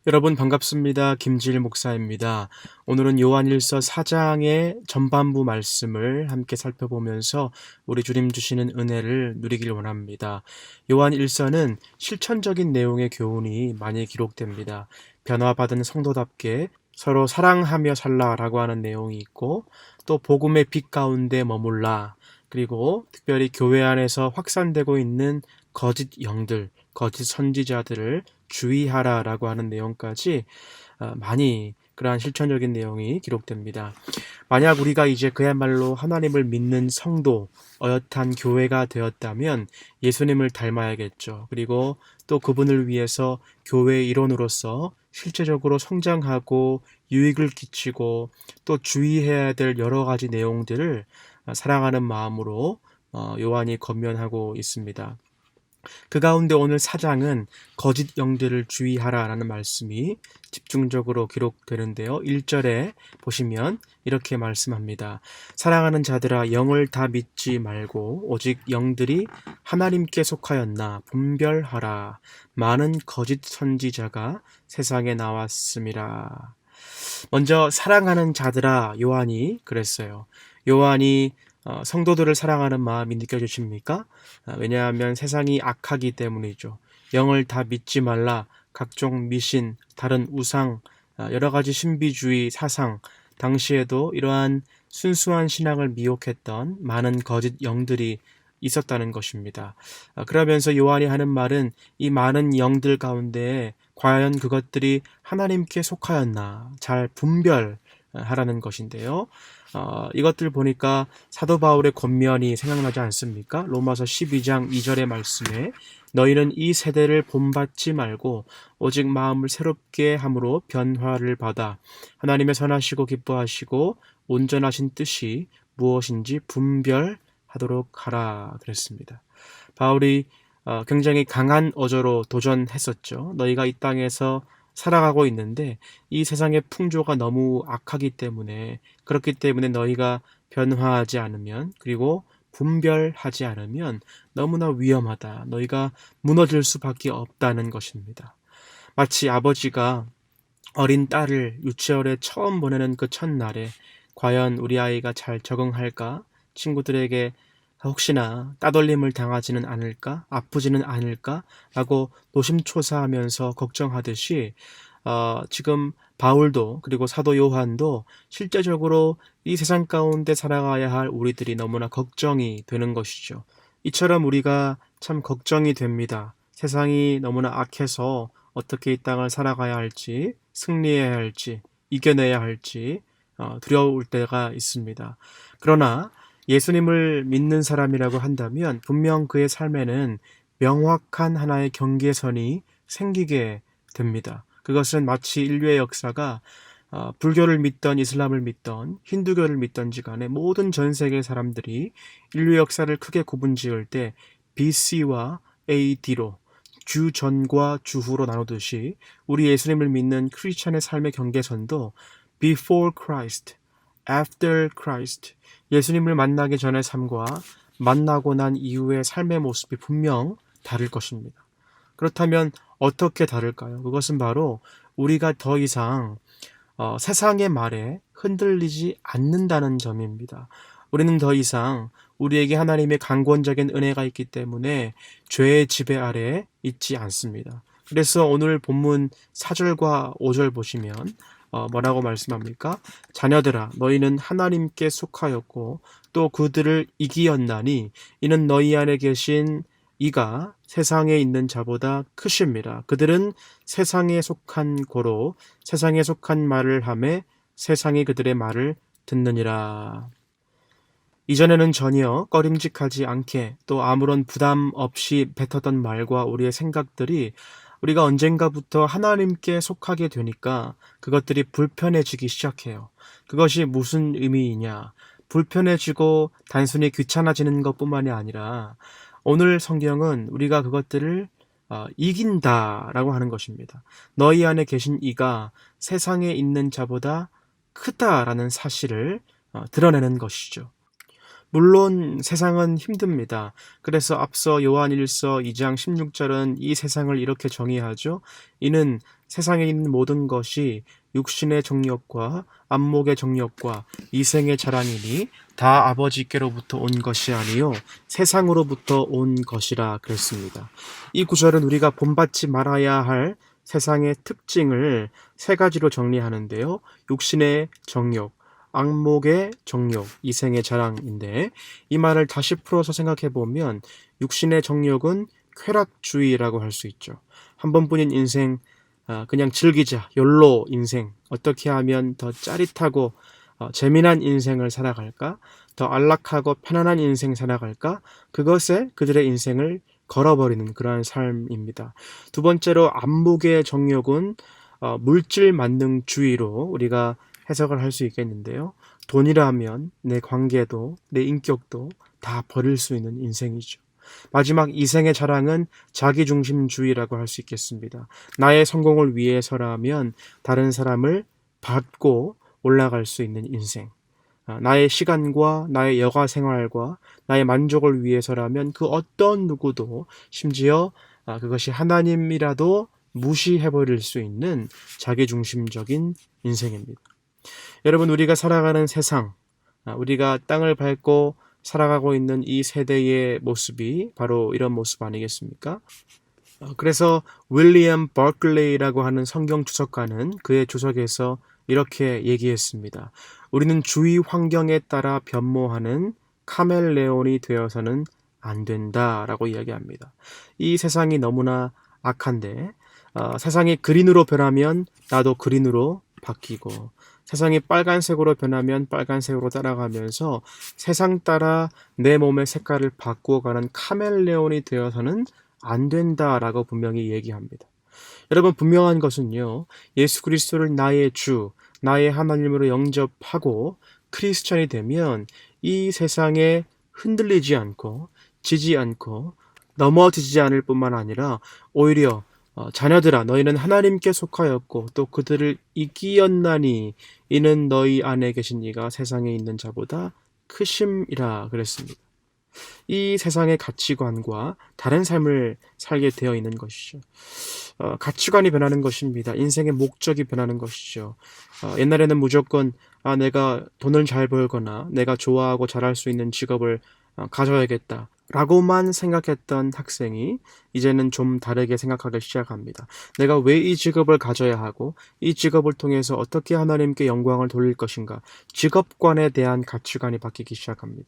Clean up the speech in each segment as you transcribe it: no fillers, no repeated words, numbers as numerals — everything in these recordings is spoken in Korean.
여러분 반갑습니다. 김지일 목사입니다. 오늘은 요한일서 4장의 전반부 말씀을 함께 살펴보면서 우리 주님 주시는 은혜를 누리길 원합니다. 요한일서는 실천적인 내용의 교훈이 많이 기록됩니다. 변화받은 성도답게 서로 사랑하며 살라라고 하는 내용이 있고, 또 복음의 빛 가운데 머물라, 그리고 특별히 교회 안에서 확산되고 있는 거짓 영들, 거짓 선지자들을 주의하라라고 하는 내용까지 많이 그러한 실천적인 내용이 기록됩니다. 만약 우리가 이제 그야말로 하나님을 믿는 성도, 어엿한 교회가 되었다면 예수님을 닮아야겠죠. 그리고 또 그분을 위해서 교회 일원으로서 실제적으로 성장하고 유익을 끼치고 또 주의해야 될 여러 가지 내용들을 사랑하는 마음으로 요한이 권면하고 있습니다. 그 가운데 오늘 4장은 거짓 영들을 주의하라라는 말씀이 집중적으로 기록되는데요. 1절에 보시면 이렇게 말씀합니다. 사랑하는 자들아, 영을 다 믿지 말고 오직 영들이 하나님께 속하였나 분별하라. 많은 거짓 선지자가 세상에 나왔음이라. 먼저 사랑하는 자들아, 요한이 그랬어요. 요한이 성도들을 사랑하는 마음이 느껴지십니까? 왜냐하면 세상이 악하기 때문이죠. 영을 다 믿지 말라. 각종 미신, 다른 우상, 여러 가지 신비주의 사상, 당시에도 이러한 순수한 신앙을 미혹했던 많은 거짓 영들이 있었다는 것입니다. 그러면서 요한이 하는 말은 이 많은 영들 가운데 과연 그것들이 하나님께 속하였나 잘 분별하라는 것인데요. 이것들 보니까 사도 바울의 권면이 생각나지 않습니까? 로마서 12장 2절의 말씀에 너희는 이 세대를 본받지 말고 오직 마음을 새롭게 함으로 변화를 받아 하나님의 선하시고 기뻐하시고 온전하신 뜻이 무엇인지 분별하도록 하라 그랬습니다. 바울이 굉장히 강한 어조로 도전했었죠. 너희가 이 땅에서 살아가고 있는데 이 세상의 풍조가 너무 악하기 때문에, 그렇기 때문에 너희가 변화하지 않으면, 그리고 분별하지 않으면 너무나 위험하다. 너희가 무너질 수밖에 없다는 것입니다. 마치 아버지가 어린 딸을 유치원에 처음 보내는 그 첫날에 과연 우리 아이가 잘 적응할까? 친구들에게 혹시나 따돌림을 당하지는 않을까? 아프지는 않을까? 라고 노심초사하면서 걱정하듯이 지금 바울도, 그리고 사도 요한도 실제적으로 이 세상 가운데 살아가야 할 우리들이 너무나 걱정이 되는 것이죠. 이처럼 우리가 참 걱정이 됩니다. 세상이 너무나 악해서 어떻게 이 땅을 살아가야 할지, 승리해야 할지, 이겨내야 할지 두려울 때가 있습니다. 그러나 예수님을 믿는 사람이라고 한다면 분명 그의 삶에는 명확한 하나의 경계선이 생기게 됩니다. 그것은 마치 인류의 역사가 불교를 믿던 이슬람을 믿던 힌두교를 믿던지 간에 모든 전 세계 사람들이 인류 역사를 크게 구분지을 때 BC와 AD로 주 전과 주 후로 나누듯이 우리 예수님을 믿는 크리스천의 삶의 경계선도 before Christ, after Christ, 예수님을 만나기 전의 삶과 만나고 난 이후의 삶의 모습이 분명 다를 것입니다. 그렇다면 어떻게 다를까요? 그것은 바로 우리가 더 이상 세상의 말에 흔들리지 않는다는 점입니다. 우리는 더 이상 우리에게 하나님의 강권적인 은혜가 있기 때문에 죄의 지배 아래에 있지 않습니다. 그래서 오늘 본문 4절과 5절 보시면 뭐라고 말씀합니까? 자녀들아, 너희는 하나님께 속하였고 또 그들을 이기었나니 이는 너희 안에 계신 이가 세상에 있는 자보다 크심이라. 그들은 세상에 속한 고로 세상에 속한 말을 하매 세상이 그들의 말을 듣느니라. 이전에는 전혀 꺼림직하지 않게 또 아무런 부담 없이 뱉었던 말과 우리의 생각들이 우리가 언젠가부터 하나님께 속하게 되니까 그것들이 불편해지기 시작해요. 그것이 무슨 의미이냐? 불편해지고 단순히 귀찮아지는 것뿐만이 아니라 오늘 성경은 우리가 그것들을 이긴다라고 하는 것입니다. 너희 안에 계신 이가 세상에 있는 자보다 크다라는 사실을 드러내는 것이죠. 물론 세상은 힘듭니다. 그래서 앞서 요한일서 2장 16절은 이 세상을 이렇게 정의하죠. 이는 세상에 있는 모든 것이 육신의 정욕과 안목의 정욕과 이생의 자랑이니 다 아버지께로부터 온 것이 아니요 세상으로부터 온 것이라 그랬습니다. 이 구절은 우리가 본받지 말아야 할 세상의 특징을 세 가지로 정리하는데요. 육신의 정욕, 안목의 정욕, 이생의 자랑인데 이 말을 다시 풀어서 생각해 보면 육신의 정욕은 쾌락주의라고 할 수 있죠. 한 번뿐인 인생 그냥 즐기자, 욜로 인생, 어떻게 하면 더 짜릿하고 재미난 인생을 살아갈까? 더 안락하고 편안한 인생 살아갈까? 그것에 그들의 인생을 걸어버리는 그러한 삶입니다. 두 번째로 안목의 정욕은 물질 만능주의로 우리가 해석을 할 수 있겠는데요. 돈이라면 내 관계도 내 인격도 다 버릴 수 있는 인생이죠. 마지막 이생의 자랑은 자기중심주의라고 할 수 있겠습니다. 나의 성공을 위해서라면 다른 사람을 밟고 올라갈 수 있는 인생. 나의 시간과 나의 여가 생활과 나의 만족을 위해서라면 그 어떤 누구도 심지어 그것이 하나님이라도 무시해버릴 수 있는 자기중심적인 인생입니다. 여러분, 우리가 살아가는 세상, 우리가 땅을 밟고 살아가고 있는 이 세대의 모습이 바로 이런 모습 아니겠습니까? 그래서 윌리엄 버클레이라고 하는 성경 주석가는 그의 주석에서 이렇게 얘기했습니다. 우리는 주위 환경에 따라 변모하는 카멜레온이 되어서는 안 된다라고 이야기합니다. 이 세상이 너무나 악한데 세상이 그린으로 변하면 나도 그린으로 바뀌고 세상이 빨간색으로 변하면 빨간색으로 따라가면서 세상 따라 내 몸의 색깔을 바꾸어가는 카멜레온이 되어서는 안 된다라고 분명히 얘기합니다. 여러분, 분명한 것은요, 예수 그리스도를 나의 주, 나의 하나님으로 영접하고 크리스천이 되면 이 세상에 흔들리지 않고 지지 않고 넘어지지 않을 뿐만 아니라 오히려 자녀들아 너희는 하나님께 속하였고 또 그들을 이기었나니 이는 너희 안에 계신 이가 세상에 있는 자보다 크심이라 그랬습니다. 이 세상의 가치관과 다른 삶을 살게 되어 있는 것이죠. 가치관이 변하는 것입니다. 인생의 목적이 변하는 것이죠. 옛날에는 무조건 내가 돈을 잘 벌거나 내가 좋아하고 잘할 수 있는 직업을 가져야겠다 라고만 생각했던 학생이 이제는 좀 다르게 생각하기 시작합니다. 내가 왜 이 직업을 가져야 하고 이 직업을 통해서 어떻게 하나님께 영광을 돌릴 것인가, 직업관에 대한 가치관이 바뀌기 시작합니다.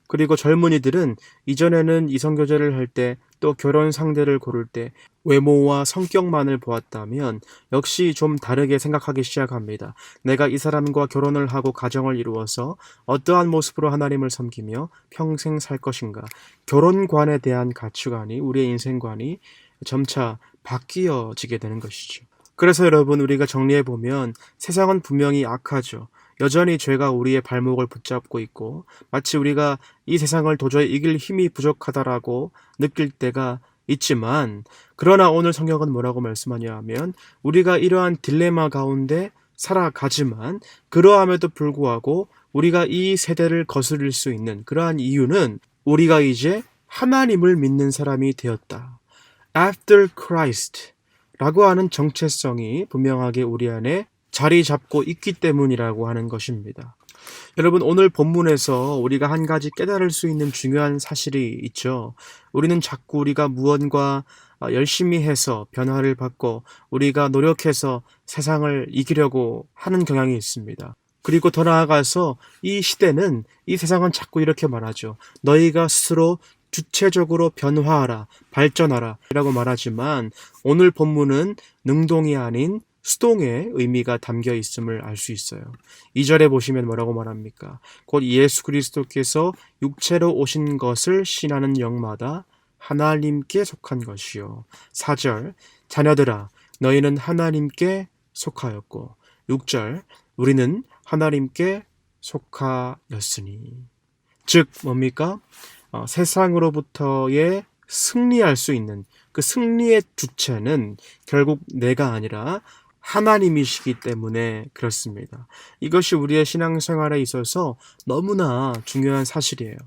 그리고 젊은이들은 이전에는 이성교제를 할 때 또 결혼 상대를 고를 때 외모와 성격만을 보았다면 역시 좀 다르게 생각하기 시작합니다. 내가 이 사람과 결혼을 하고 가정을 이루어서 어떠한 모습으로 하나님을 섬기며 평생 살 것인가. 결혼관에 대한 가치관이 우리의 인생관이 점차 바뀌어지게 되는 것이죠. 그래서 여러분, 우리가 정리해보면 세상은 분명히 악하죠. 여전히 죄가 우리의 발목을 붙잡고 있고 마치 우리가 이 세상을 도저히 이길 힘이 부족하다라고 느낄 때가 있지만, 그러나 오늘 성경은 뭐라고 말씀하냐 하면 우리가 이러한 딜레마 가운데 살아가지만 그러함에도 불구하고 우리가 이 세대를 거스릴 수 있는 그러한 이유는 우리가 이제 하나님을 믿는 사람이 되었다. After Christ 라고 하는 정체성이 분명하게 우리 안에 자리 잡고 있기 때문이라고 하는 것입니다. 여러분, 오늘 본문에서 우리가 한 가지 깨달을 수 있는 중요한 사실이 있죠. 우리는 자꾸 우리가 무언가 열심히 해서 변화를 받고 우리가 노력해서 세상을 이기려고 하는 경향이 있습니다. 그리고 더 나아가서 이 시대는, 이 세상은 자꾸 이렇게 말하죠. 너희가 스스로 주체적으로 변화하라, 발전하라 라고 말하지만 오늘 본문은 능동이 아닌 수동의 의미가 담겨 있음을 알 수 있어요. 2절에 보시면 뭐라고 말합니까? 곧 예수 그리스도께서 육체로 오신 것을 신하는 영마다 하나님께 속한 것이요. 4절, 자녀들아 너희는 하나님께 속하였고. 6절, 우리는 하나님께 속하였으니. 즉 뭡니까? 세상으로부터의 승리할 수 있는 그 승리의 주체는 결국 내가 아니라 하나님이시기 때문에 그렇습니다. 이것이 우리의 신앙생활에 있어서 너무나 중요한 사실이에요.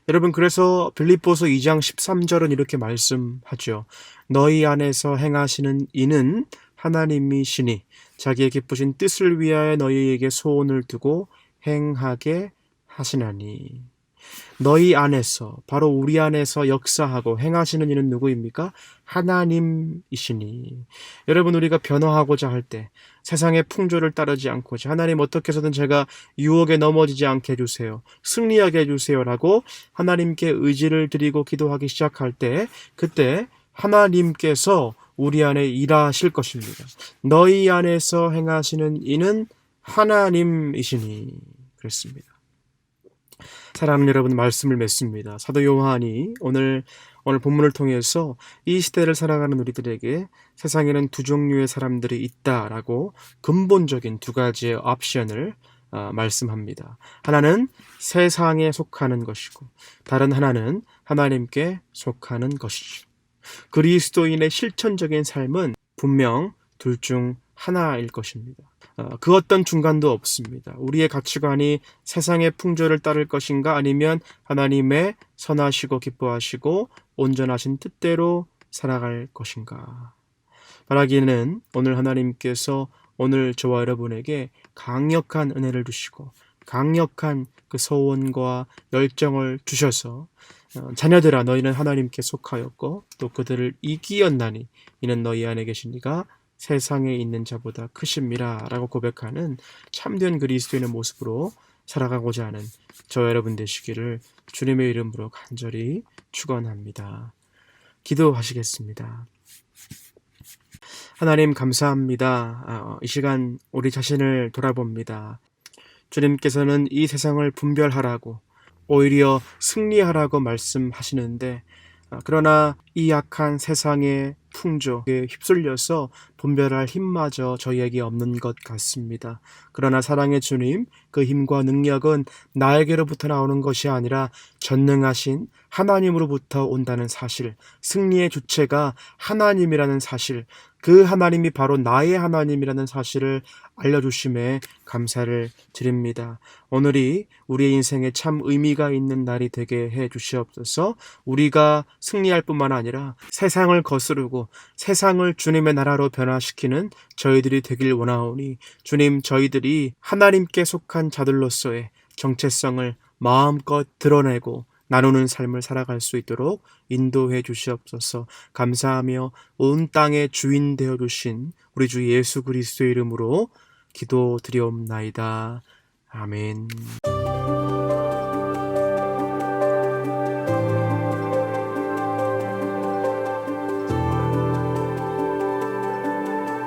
여러분, 그래서 빌립보서 2장 13절은 이렇게 말씀하죠. 너희 안에서 행하시는 이는 하나님이시니 자기의 기쁘신 뜻을 위하여 너희에게 소원을 두고 행하게 하시나니. 너희 안에서, 바로 우리 안에서 역사하고 행하시는 이는 누구입니까? 하나님이시니. 여러분, 우리가 변화하고자 할 때 세상의 풍조를 따르지 않고자, 하나님 어떻게 해서든 제가 유혹에 넘어지지 않게 해주세요, 승리하게 해주세요 라고 하나님께 의지를 드리고 기도하기 시작할 때, 그때 하나님께서 우리 안에 일하실 것입니다. 너희 안에서 행하시는 이는 하나님이시니. 그랬습니다. 사랑하는 여러분, 말씀을 맺습니다. 사도 요한이 오늘 본문을 통해서 이 시대를 살아가는 우리들에게 세상에는 두 종류의 사람들이 있다라고 근본적인 두 가지의 옵션을 말씀합니다. 하나는 세상에 속하는 것이고, 다른 하나는 하나님께 속하는 것이죠. 그리스도인의 실천적인 삶은 분명 둘 중 하나일 것입니다. 그 어떤 중간도 없습니다. 우리의 가치관이 세상의 풍조를 따를 것인가, 아니면 하나님의 선하시고 기뻐하시고 온전하신 뜻대로 살아갈 것인가. 바라기는 오늘 하나님께서 오늘 저와 여러분에게 강력한 은혜를 주시고 강력한 그 소원과 열정을 주셔서 자녀들아, 너희는 하나님께 속하였고 또 그들을 이기었나니 이는 너희 안에 계신 이가 세상에 있는 자보다 크심이라 라고 고백하는 참된 그리스도인의 모습으로 살아가고자 하는 저 여러분 되시기를 주님의 이름으로 간절히 축원합니다. 기도하시겠습니다. 하나님, 감사합니다. 이 시간 우리 자신을 돌아봅니다. 주님께서는 이 세상을 분별하라고, 오히려 승리하라고 말씀하시는데, 그러나 이 약한 세상의 풍조에 휩쓸려서 분별할 힘마저 저희에게 없는 것 같습니다. 그러나 사랑의 주님, 그 힘과 능력은 나에게로부터 나오는 것이 아니라 전능하신 하나님으로부터 온다는 사실, 승리의 주체가 하나님이라는 사실, 그 하나님이 바로 나의 하나님이라는 사실을 알려주심에 감사를 드립니다. 오늘이 우리의 인생에 참 의미가 있는 날이 되게 해 주시옵소서. 우리가 승리할 뿐만 아니라 세상을 거스르고 세상을 주님의 나라로 변화시키는 저희들이 되길 원하오니, 주님, 저희들이 하나님께 속한 자들로서의 정체성을 마음껏 드러내고 나누는 삶을 살아갈 수 있도록 인도해 주시옵소서. 감사하며 온 땅의 주인 되어 주신 우리 주 예수 그리스도의 이름으로 기도드리옵나이다. 아멘.